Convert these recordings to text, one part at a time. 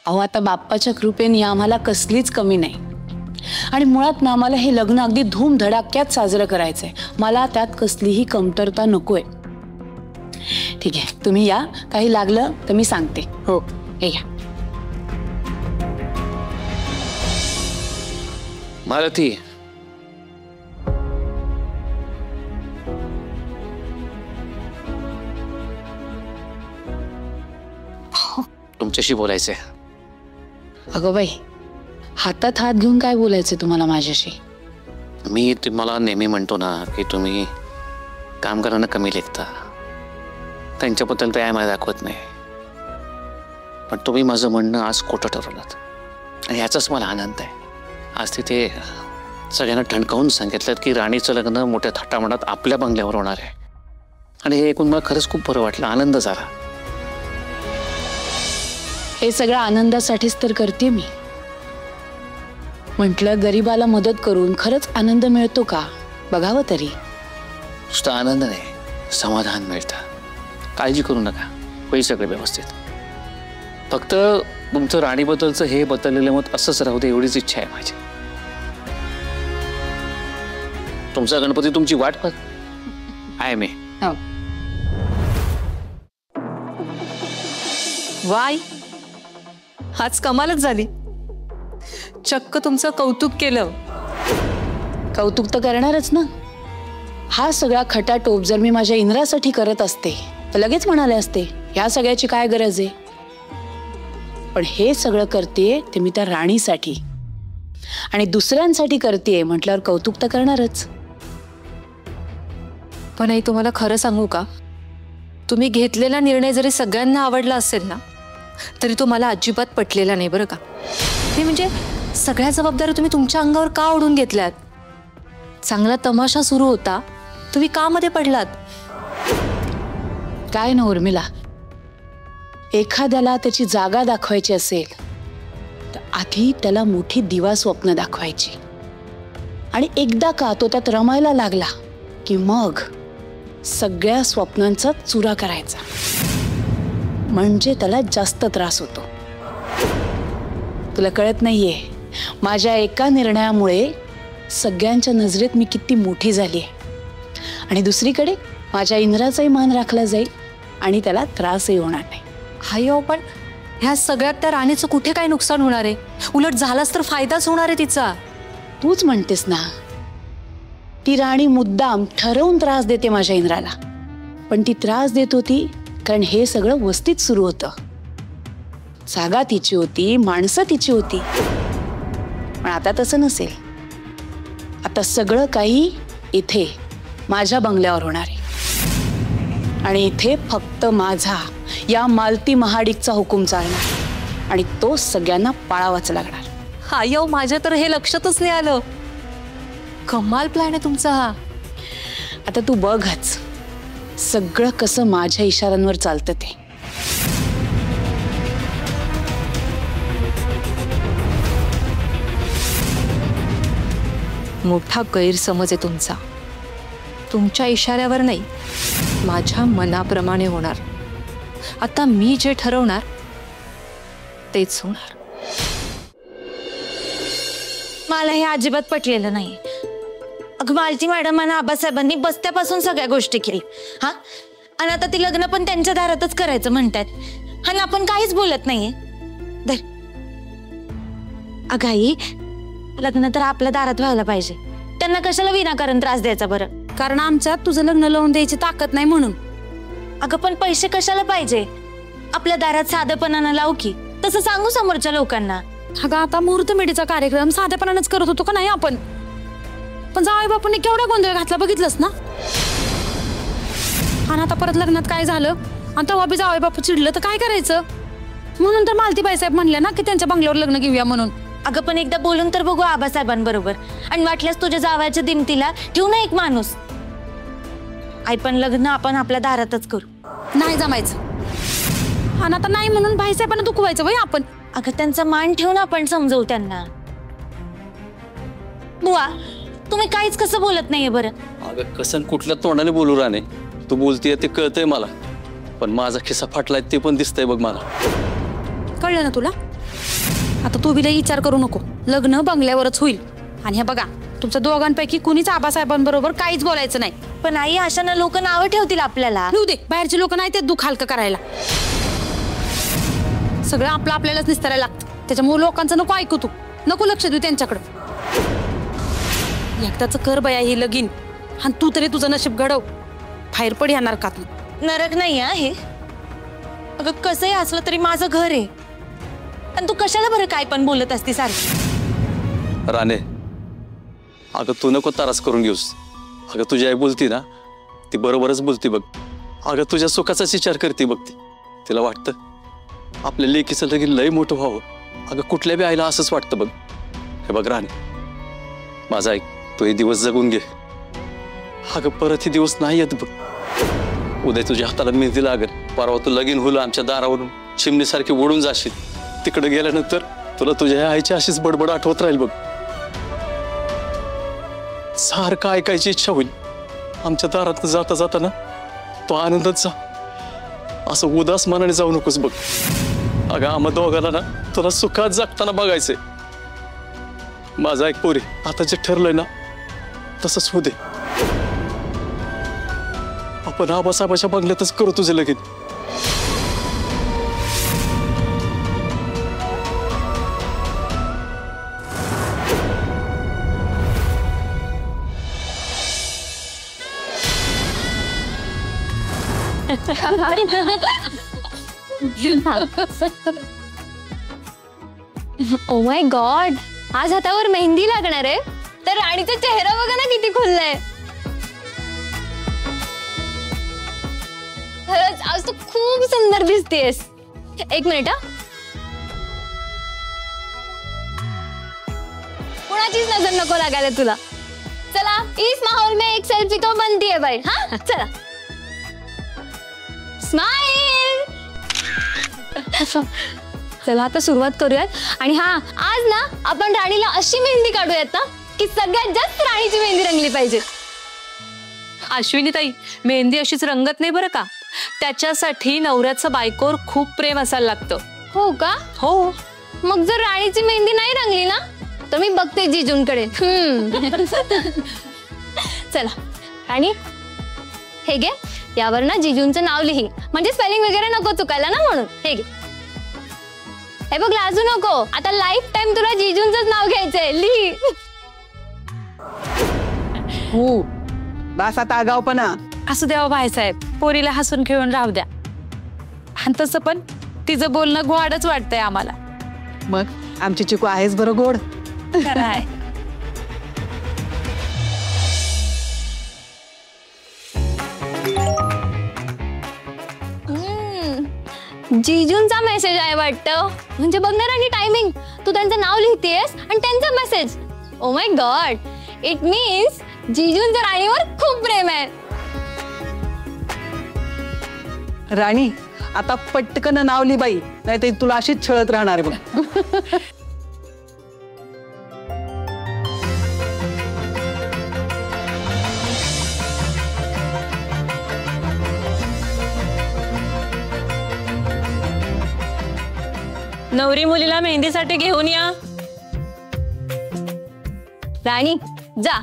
अहो आता बाप्पाच्या कृपेने आम्हाला कसलीच कमी नाही आणि मुळात ना आम्हाला हे लग्न अगदी धूमधडाक्यात साजरं करायचंय। मला त्यात कसलीही कमतरता नकोय। ठीक आहे तुम्ही या, काही लागलं तर मी सांगते। हो हे या। मालती तुमच्याशी बोलायचंय। अगं बाई हातात हात घेऊन काय बोलायचंय तुम्हाला माझ्याशी? मी तुम्हाला नेहमी म्हणतो ना की तुम्ही कामगारांना कमी लेखता, त्यांच्याबद्दल प्रेम दाखवत नाही, पण तुम्ही माझं म्हणणं आज खोटं ठरवलं आणि याचाच मला आनंद आहे। आज तिथे सगळ्यांना ठणकावून सांगितलं की राणीचं लग्न मोठ्या थाटामाटात आपल्या बंगल्यावर होणार आहे आणि हे ऐकून मला खरंच खूप बरं वाटलं, आनंद झाला। हे सगळं आनंदासाठीच तर करते मी। म्हटलं गरीबाला मदत करून खरंच आनंद मिळतो का बघावं तरी। नुसतं आनंद नाही, समाधान मिळतं। काळजी करू नका, होईल सगळे व्यवस्थित। फक्त तुमचं राणीबद्दलचं हे बदललेलं मत असंच राहू दे एवढीच इच्छा आहे माझी। तुमचा गणपती तुमची वाट पाहत आहे मी। वाय आज कमालच झाली, चक्क तुमचं कौतुक केलं। कौतुक तर करणारच ना। हा सगळा खटाटोप जर मी माझ्या इंद्रासाठी करत असते तर लगेच म्हणाले असते ह्या सगळ्याची काय गरज आहे। पण हे सगळं करतेय ते मी त्या राणीसाठी आणि दुसऱ्यांसाठी करतेय म्हटल्यावर कौतुक तर करणारच। पण आई तुम्हाला खरं सांगू का, तुम्ही घेतलेला निर्णय जरी सगळ्यांना आवडला असेल ना तरी तो मला अजिबात पटलेला नाही बरं का। ते म्हणजे सगळ्या जबाबदारी तुम्ही तुमच्या अंगावर का ओढून घेतल्यात? चांगला तमाशा सुरू होता, तुम्ही का मध्ये पडलात? काय ना उर्मिला, एखाद्याला त्याची जागा दाखवायची असेल तर आधी त्याला मोठी दिवा स्वप्न दाखवायची आणि एकदा का तो त्यात रमायला लागला की मग सगळ्या स्वप्नांचा चुरा करायचा, म्हणजे त्याला जास्त त्रास होतो। तुला कळत नाहीये माझ्या एका निर्णयामुळे सगळ्यांच्या नजरेत मी किती मोठी झाली आहे आणि दुसरीकडे माझ्या इंद्राचाही मान राखला जाईल आणि त्याला त्रासही होणार नाही। हाय पण ह्या सगळ्यात त्या राणीचं कुठे काय नुकसान होणार आहे? उलट झालाच तर फायदाच होणार आहे तिचा। तूच म्हणतेस ना ती राणी मुद्दाम ठरवून त्रास देते माझ्या इंद्राला, पण ती त्रास देत होती कारण हे सगळं वस्तीत सुरू होतं। जागा तिची होती, माणसं तिची होती, पण आता तसं नसेल। आता सगळं काही इथे माझ्या बंगल्यावर होणार आहे आणि इथे फक्त माझा या मालती महाडिकचा हुकूम चालणार आणि तो सगळ्यांना पाळावाच लागणार। हाय माझ्या तर हे लक्षातच नाही आलं, कमाल प्लॅन आहे तुमचा हा। आता तू बघच सगळं कसं माझ्या इशाऱ्यांवर चालतं ते। मोठा गैरसमज आहे तुमचा। तुमच्या इशाऱ्यावर नाही, माझ्या मनाप्रमाणे होणार। आता मी जे ठरवणार तेच होणार। मला हे अजिबात पटलेलं नाही। अगं मालती मॅडमांना आबासाहेबांनी बसत्यापासून सगळ्या गोष्टी केली हा, आणि आता ती लग्न पण त्यांच्या दारातच करायचं म्हणतात आणि आपण काहीच बोलत नाहीये। अगं आई लग्न तर आपल्या दारात व्हायला पाहिजे, त्यांना कशाला विनाकारण त्रास द्यायचा बरं? कारण आमच्यात तुझं लग्न लावून द्यायची ताकद नाही म्हणून। अगं पण पैसे कशाला पाहिजे? आपल्या दारात साधेपणानं लावू की, तसं सांगू समोरच्या लोकांना। अगं आता मुहूर्तमेढीचा कार्यक्रम साधेपणानंच करत होतो का नाही आपण? पण जावई बापूंनी केवढा गोंधळ घातला बघितलंस ना। आणि आता परत लग्नात काय झालं आणि तेव्हा बी जावई बापू चिडलं तर काय करायचं? म्हणून तर मालतीबाई साहेब म्हणल्या ना की त्यांच्या बंगल्यावर लग्न घेऊया म्हणून। अगं पण एकदा बोलून तर बघू आबासाहेबांबरोबर, आणि वाटल्यास तुझ्या जावयाच्या दिमतीला ठेवू ना एक माणूस। आई पण लग्न आपण आपल्या दारातच करू। नाही जमायचं, आणि आता नाही म्हणून भाईसाहेबांना दुखवायचं वय आपण? अगं त्यांचा मान ठेवून आपण समजवू त्यांना। बुवा तुम्ही काहीच कसं बोलत नाहीये बरं? अगं कसं कुठल्या तोंडाने बोलू राणे, तू बोलतीये ते कळतंय मला, पण माझा खिसा फाटलाय ते पण दिसतंय बघ मला। कळलं ना तुला? आता तू बी लई विचार करू नको, लग्न बंगल्यावरच होईल. आणि हे बघा, तुमच्या दोघांपैकी कुणीच आबासाहेबांबरोबर काहीच बोलायचं नाही. पण आई, अशानं लोक नावं ठेवतील आपल्याला. ठेवू दे, बाहेरची लोक नाही ते दुःख हलकं करायला. सगळं आपलं आपल्यालाच निस्तारायला लागतं. त्याच्यामुळे लोकांचं नको ऐकू, तू नको लक्ष देऊ त्यांच्याकडं. एकदाच कर बया ही लगीन, आणि तू तरी तुझं नशीब घडव. बाहेर पड या नरकात. नरक नाही आहे. अगं कसंही असलं तरी माझं घर आहे. आणि तू कशाला बरं काय पण बोलत असती सारखी? राणे, अगं तू नको तारास करून घेऊस. अगं तुझी आई बोलती ना, ती बरोबरच बोलती बघ. अगं तुझ्या सुखाचाच विचार करते बघ ती. तिला वाटतं आपल्या लेकीचं लगीन लय मोठं व्हावं. अगं कुठल्या बी आईला असंच वाटतं बघ. हे बघ राणे, माझा ऐक, तू हे दिवस जगून घे. अगं परत हे दिवस नाही येत बघ. उद्या तुझ्या हाताला मेहंदी लागेल, परवा तू लगीन होईल आमच्या दारावरून चिमणीसारखी ओढून जाशील. तिकडे गेल्यानंतर तुला तुझ्या आईची अशीच बडबड आठवत राहील बघ. सारखं ऐकायची इच्छा होईल. आमच्या दारात जाता जाताना तो आनंदात जा, असं उदास मनाने जाऊ नकोस बघ. अगं आम्हा दोघाला ना तुला सुखात जगताना बघायचंय. माझं ऐक पोरी, आता जे ठरलंय ना तसंच होऊ दे. आपण आबासाहेबाच्या बंगल्यातच करू तुझे लगीन. ओ माय गॉड, आज हातावर मेहंदी लागणार आहे. तर राणीचा चेहरा बघा ना किती खुललाय. खरंच आज तू खूप सुंदर दिसतेस. एक मिनिट हा, कुणाचीच नजर नको लागायला तुला. चला, इस माहौल में एक सेल्फी तो बनती है भाई. हाँ चला, स्माइल. चला आता सुरुवात करूयात. आणि हा, आज ना आपण राणीला अशी मेहंदी काढूयात ना की सगळ्यात जास्त राणीची मेहंदी रंगली पाहिजे. अश्विनी ताई, मेहंदी अशीच रंगत नाही बरं का. त्याच्यासाठी नवऱ्याचं बायकोवर खूप प्रेम असायला लागतं. हो का? हो. मग जर राणीची मेहंदी नाही रंगली ना तर मी बघते जिजूंकडे. चला राणी, हे घे, यावर ना जिजूंचं नाव लिही, म्हणजे स्पेलिंग वगैरे नको चुकायला ना, म्हणून. हे घे. हे बघ, लाजू नको. आता लाईफ टाइम तुला जिजूंचंच नाव घ्यायचंय. लिही. हो, बस आता आगावपणा. असू द्यावा भाईसाहेब, पोरीला हसून खेळून राहू द्या. आणि तसं पण तिचं बोलणं गोडच वाटतंय आम्हाला. मग आमची चिकू आहेच बरं गोड. खरं आहे. जिजूंचा मेसेज आहे वाटतं. म्हणजे बघणार आणि टायमिंग, तू त्यांचं नाव लिहितेस आणि त्यांचा message. Oh my God, it means जिजूंचं राणीवर खूप प्रेम आहे. राणी, आता पटकन नाव लिही बाई, नाही तर तुला अशीच छळत राहणार आहे बघ. नवरी मुलीला मेहंदीसाठी घेऊन या. राणी जा,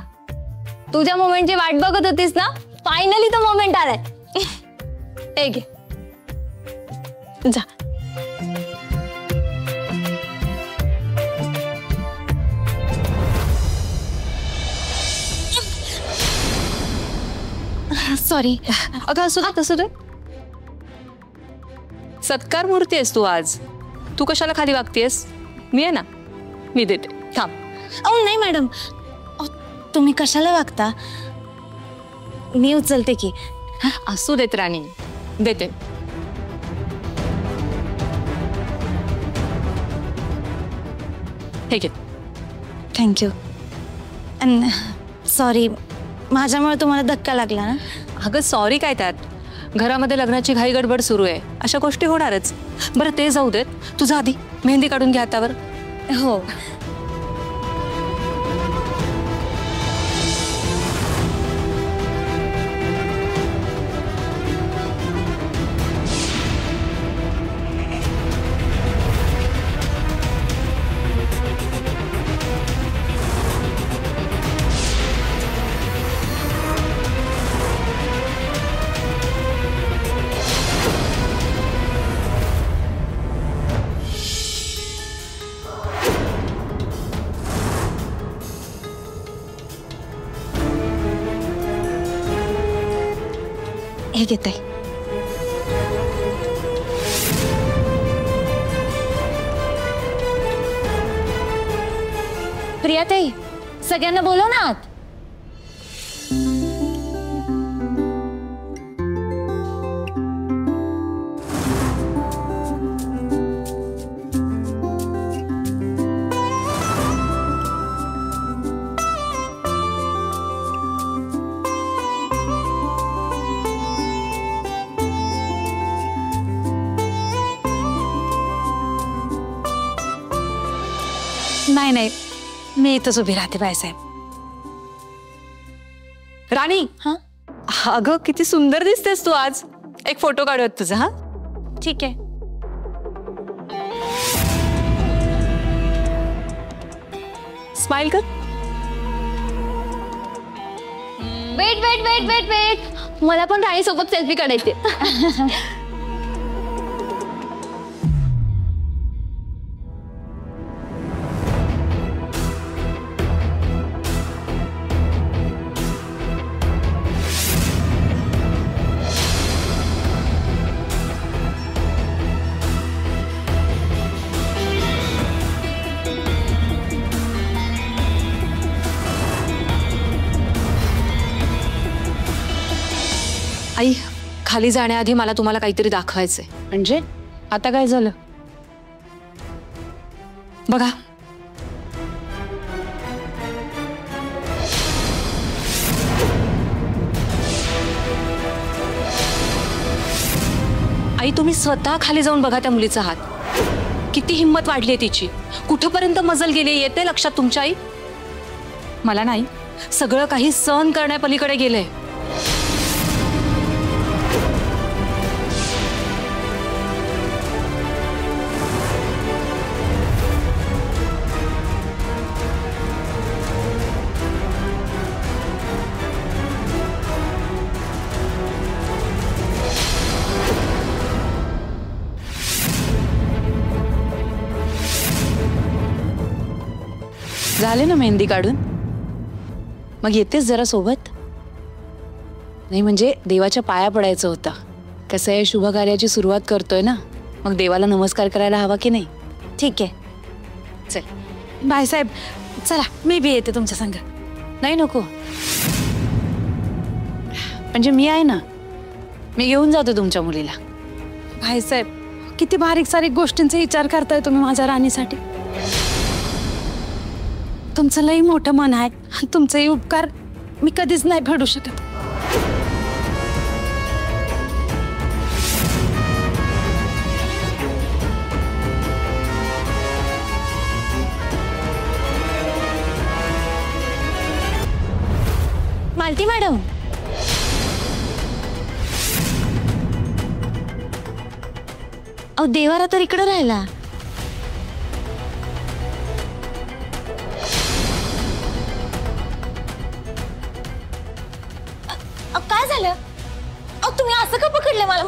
तुझ्या मोमेंटची वाट बघत होतीस ना, फायनली तो मोमेंट आलाय. हे घे, जा. सॉरी. अगं असू दे, तसू दे. सत्कार मूर्ती आहेस तू आज. तू कशाला खाली वागतेस? मी आहे ना, मी देते. थांब. अहो नाही मॅडम, तुम्ही कशाला वागता? मी उचलते की. असू देत राणी, देते. हे घे. थँक्यू. सॉरी, माझ्यामुळे तुम्हाला धक्का लागला ना. अगं सॉरी काय त्यात, घरामध्ये लग्नाची घाई गडबड सुरू आहे, अशा गोष्टी होणारच. बरं ते जाऊ देत, तुझा आधी मेहंदी काढून घ्या हातावर. हो. हे घेते. प्रियाताई, सगळ्यांना बोलव ना आत. नाही नाही, मी इथंच उभी राहते बाईसाहेब. राणी, हा अगं किती सुंदर दिसतेस तू आज. एक फोटो काढूयात तुझा. हा ठीक आहे. स्माइल कर. Wait wait wait wait wait, मला पण राणी सोबत सेल्फी काढायचे. आई, खाली जाण्याआधी मला तुम्हाला काहीतरी दाखवायचंय. म्हणजे आता काय झालं? बघा, आई तुम्ही स्वतः खाली जाऊन बघा त्या मुलीचा हात. किती हिंमत वाढली तिची. कुठपर्यंत मजल गेली येते लक्षात तुमच्या आई? मला नाही, सगळं काही सहन करण्यापलीकडे गेलंय. झाले ना मेहंदी काढून? मग येतेस जरा सोबत? नाही म्हणजे देवाच्या पाया पडायचं होतं. कसं आहे, शुभ कार्याची सुरुवात करतोय ना, मग देवाला नमस्कार करायला हवा की नाही? ठीक आहे. चल. बाईसाहेब चला, मी बी येते तुमच्या संग. नाही नको, म्हणजे मी आहे ना, मी घेऊन जातो तुमच्या मुलीला. बाईसाहेब किती बारीक सारीक गोष्टींचा विचार करताय तुम्ही माझ्या राणीसाठी. तुमचं लई मोठं मन आहे. तुमचे उपकार मी कधीच नाही फेडू शकत. मालती मॅडम, अहो देवारा तर इकडे राहिला. काय झालं? अहो तुम्ही असं का पकडले मला?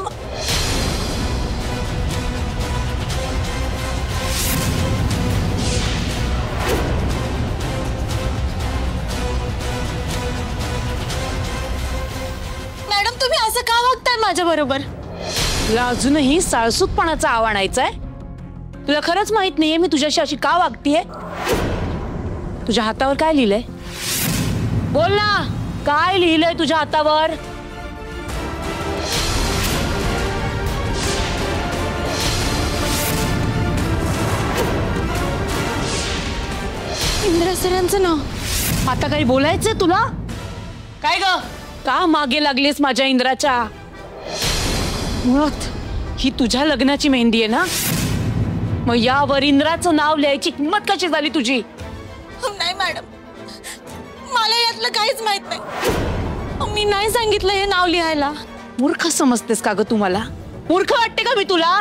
मॅडम तुम्ही असं का वागताय माझ्या बरोबर? तुला अजूनही साळसूतपणाचा आव आणायचाय? तुला खरंच माहित नाहीये मी तुझ्याशी अशी का वागतीये? तुझ्या हातावर काय लिहिलंय? बोल ना, काय लिहिलंय तुझ्या हातावर? इंदिरा सरांचं नाव. आता काही बोलायचंय तुला? काय ग, का मागे लागलीस माझ्या इंद्राच्या? मुळात ही तुझ्या लग्नाची मेहंदी आहे ना, मग यावर इंद्राचं नाव लिहायची हिंमत कशी झाली तुझी? नाही मॅडम, मला यातलं काहीच माहित नाही. मी नाही सांगितलं हे नाव लिहायला. मूर्ख समजतेस का ग तू मला? मूर्ख वाटते का मी तुला?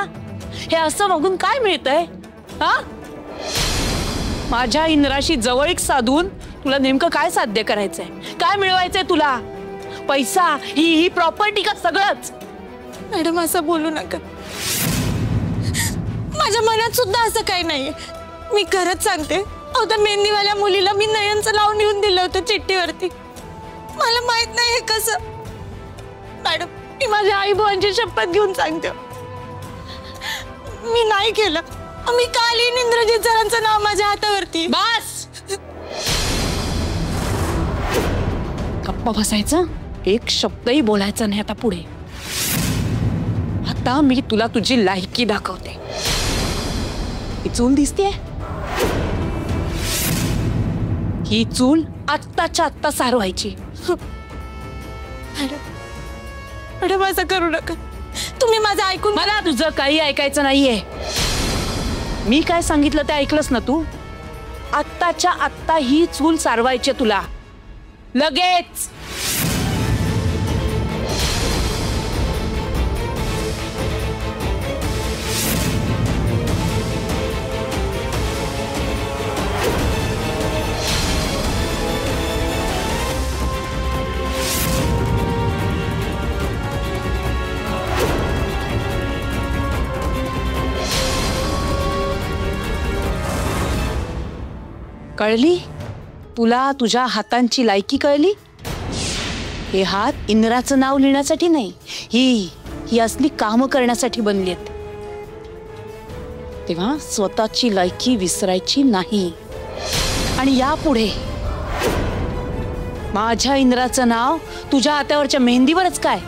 हे असं बघून काय मिळतंय? हा, माझ्या इंद्राशी जवळीक साधून तुला नेमकं काय साध्य करायचंय? काय मिळवायचंय तुला? पैसा, ही प्रॉपर्टी का सगळंच? मॅडम असं बोलू नका. माझ्या मनात सुद्धा असं काही नाहीये. मी खरंच सांगते, अहो त्या मेहंदीवाल्या मुलीला मी नयनचं नाव लिहून दिलं होतं चिठ्ठीवरती. मला माहित नाही हे कसं. मॅडम मी माझ्या आई भावांची शपथ घेऊन सांगते, मी नाही केलं. मी काल इंद्रजित सरांचं नाव माझ्या हातावरती. बस, गप्प बसायचं, एक शब्दही बोलायचा नाही आता पुढे. आता मी तुला तुझी लायकी दाखवते. ही चूल दिसतेय, ही चूल आत्ताच्या आत्ता सारवायची. मॅडम असं करू नका, तुम्ही माझं ऐकून. मला तुझं काही ऐकायचं नाहीये. मी काय सांगितलं ते ऐकलंस ना तू? आत्ताच्या आत्ता ही चूल सारवायची तुला, लगेच. कळली तुला? तुझ्या हातांची लायकी कळली? हे हात इंद्राचं नाव लिहिण्यासाठी नाही, ही असली कामं करण्यासाठी बनली आहेत. तेव्हा स्वतःची लायकी विसरायची नाही. आणि यापुढे माझ्या इंद्राचं नाव तुझ्या हातावरच्या मेहंदीवरच काय,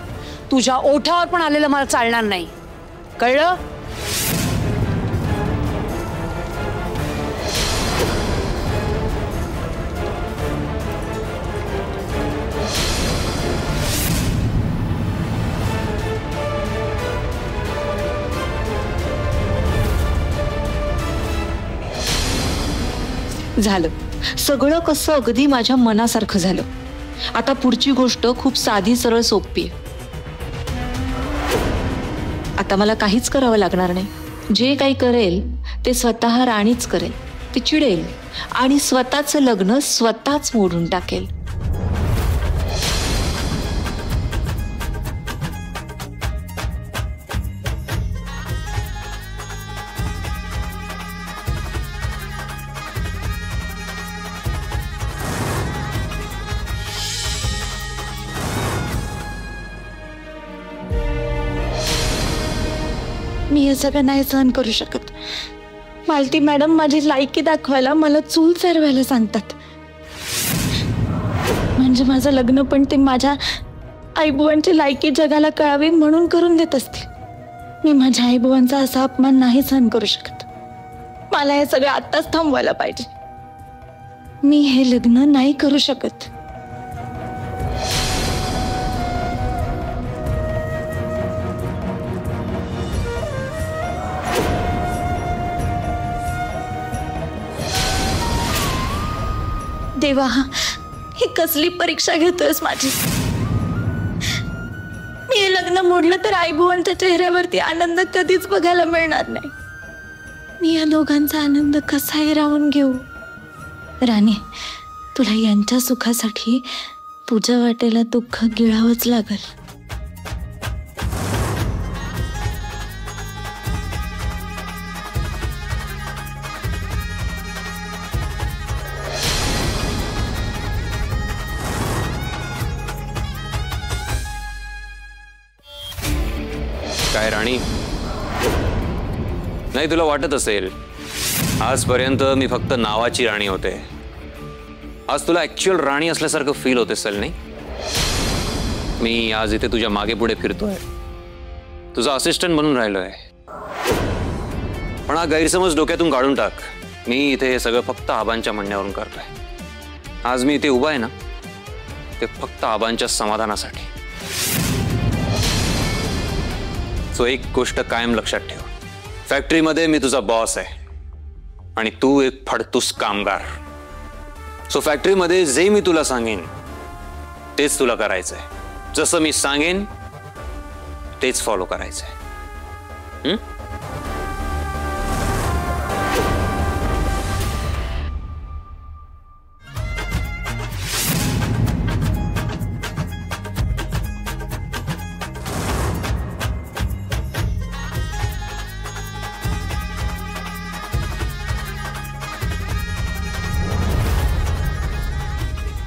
तुझ्या ओठावर पण आलेलं मला चालणार नाही. कळलं? झालं सगळं कसं अगदी माझ्या मनासारखं झालं. आता पुढची गोष्ट खूप साधी सरळ सोपी आहे. आता मला काहीच करावं लागणार नाही. जे काही करेल ते स्वतः राणीच करेल. ती चिडेल आणि स्वतःचं लग्न स्वतःच मोडून टाकेल. मी हे सगळं नाही सहन करू शकत. मालती मॅडम माझी लायकी दाखवायला मला चूल सरवायला सांगतात. म्हणजे माझं लग्न पण ते माझ्या आईबुवांची लायकी जगाला कळावी म्हणून करून देत असतील. मी माझ्या आईबुवांचा असा अपमान नाही सहन करू शकत. मला हे सगळं आत्ताच थांबवायला पाहिजे. मी हे लग्न नाही करू शकत. देवा, ही कसली परीक्षा घेतोयस माझी? मी हे लग्न मोडलं तर आईबुवांच्या चेहऱ्यावरती आनंद कधीच बघायला मिळणार नाही. मी या दोघांचा आनंद कसाही राहून घेऊ? राणी, तुला यांच्या सुखासाठी तुझ्या वाटेला दुःख गिळावंच लागल. काय राणी, नाही तुला वाटत असेल आजपर्यंत मी फक्त नावाची राणी होते. आज तुला ऍक्च्युअल राणी असल्यासारखं फील होत असेल नाही? मी आज इथे तुझ्या मागे पुढे फिरतोय, तुझा असिस्टंट बनून राहिलोय. पण हा गैरसमज डोक्यातून काढून टाक. मी इथे हे सगळं फक्त आबांच्या म्हणण्यावरून करतोय. आज मी इथे उभा आहे ना, ते फक्त आबांच्या समाधानासाठी. सो एक गोष्ट कायम लक्षात ठेव, फॅक्टरीमध्ये मी तुझा बॉस आहे आणि तू एक फडतूस कामगार. सो फॅक्टरीमध्ये जे मी तुला सांगेन तेच तुला करायचंय. जसं मी सांगेन तेच फॉलो करायचंय.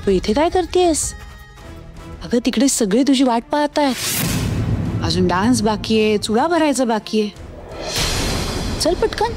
तू इथे काय करतेस? अगं तिकडे सगळे तुझी वाट पाहत आहेत. अजून डान्स बाकी आहे, चुडा भरायचं बाकी आहे. चल पटकन.